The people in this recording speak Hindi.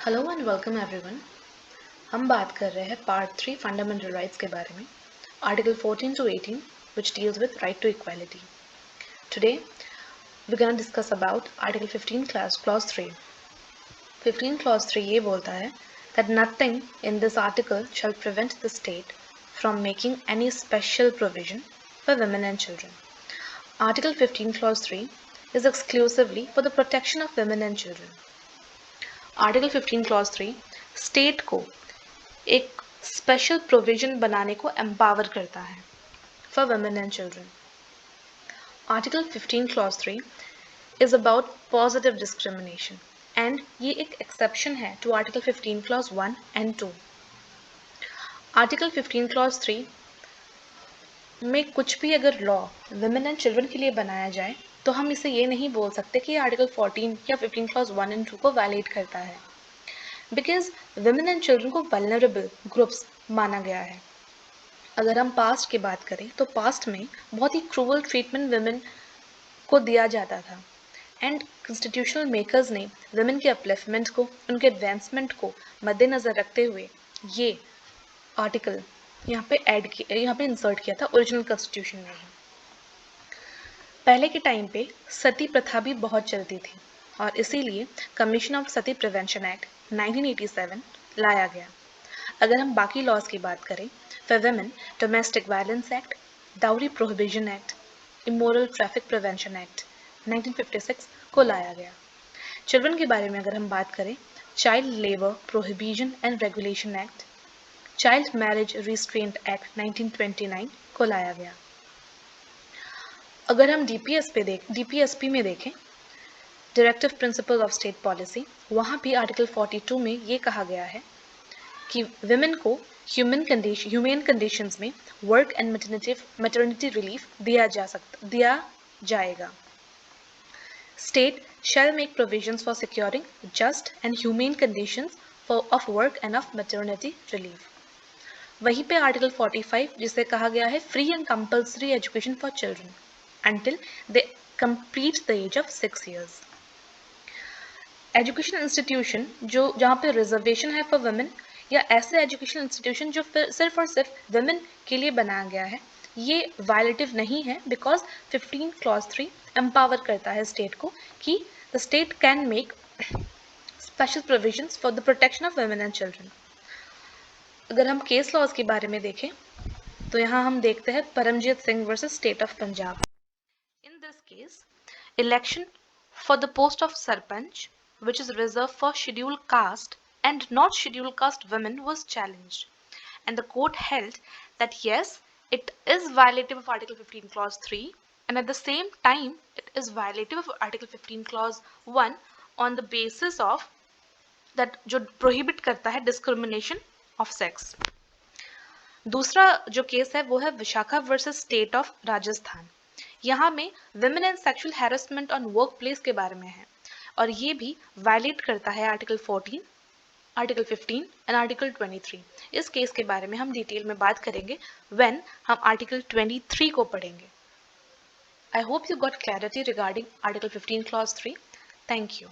Hello and welcome everyone. हम बात कर रहे हैं पार्ट 3 फंडामेंटल राइट्स के बारे में, article 14 to 18 which deals with right to equality. Today we're going to discuss about article 15 clause 3. 15 clause 3 ये बोलता है that nothing in this article shall prevent the state from making any special provision for women and children. Article 15 clause 3 is exclusively for the protection of women and children. Article 15 clause 3 state को एक स्पेशल प्रोविजन बनाने को एम्पावर करता है for women and children. Article 15 clause 3 is about positive discrimination and ये एक एक्सेप्शन है to article 15 clause 1 and 2. Article 15 clause 3 में कुछ भी अगर लॉ वुमेन एंड चिल्ड्रन के लिए बनाया जाए तो हम इसे ये नहीं बोल सकते कि आर्टिकल 14 या 15 क्लॉज 1 एंड 2 को वैलिड करता है, बिकॉज वुमेन एंड चिल्ड्रन को वल्नरेबल ग्रुप्स माना गया है. अगर हम पास्ट की बात करें तो पास्ट में बहुत ही क्रूअल ट्रीटमेंट वुमेन को दिया जाता था एंड कॉन्स्टिट्यूशनल मेकर्स ने वुमेन के अपलिफ्टमेंट को, उनके एडवांसमेंट को मद्देनज़र रखते हुए ये आर्टिकल यहाँ पे इंसर्ट किया था ओरिजिनल कॉन्स्टिट्यूशन में ही. पहले के टाइम पे सती प्रथा भी बहुत चलती थी और इसीलिए commission of Sati prevention act 1987 लाया गया. अगर हम बाकी लॉज की बात करें, for women domestic violence act, dowry prohibition act, immoral traffic prevention act 1956 को लाया गया. चिल्ड्रन के बारे में अगर हम बात करें, child labour prohibition and regulation act, child marriage restraint act 1929 को लाया गया. अगर हम डीपीएसपी में देखें, directive principle of state policy, वहाँ भी आर्टिकल 42 में ये कहा गया है कि विमेन को ह्यूमेन कंडीशंस में वर्क एंड मैटरनिटी रिलीफ दिया जाएगा. State shall make provisions for securing just and humane conditions of work and of maternity relief. वहीं पे आर्टिकल 45 जिसे कहा गया है free and compulsory education for children until they complete the age of 6 years. Education institution जहाँ पे रिजर्वेशन है फॉर वुमेन या ऐसे एजुकेशन इंस्टीट्यूशन जो सिर्फ और सिर्फ वुमेन के लिए बनाया गया है, ये वायलेटिव नहीं है, बिकॉज 15 क्लॉज 3 एम्पावर करता है स्टेट को कि the state can make special provisions for the protection of women and children. अगर हम केस लॉज के बारे में देखें तो यहाँ हम देखते हैं Paramjit Singh versus state of Punjab. In this case, election for the post of Sarpanch, which is reserved for scheduled caste and not scheduled caste women, was challenged. And the court held that yes, it is violative of Article 15 Clause 3, and at the same time, it is violative of Article 15 Clause 1 on the basis of that जो prohibit करता है discrimination of sex. दूसरा जो केस है वो है Vishakha versus state of Rajasthan. यहाँ में women and sexual harassment on work place के बारे में है और ये भी वायलेट करता है आर्टिकल 14, आर्टिकल 15 एंड आर्टिकल 23. इस केस के बारे में हम डिटेल में बात करेंगे व्हेन हम आर्टिकल 23 को पढ़ेंगे. I hope you got clarity regarding article 15 clause 3. Thank you.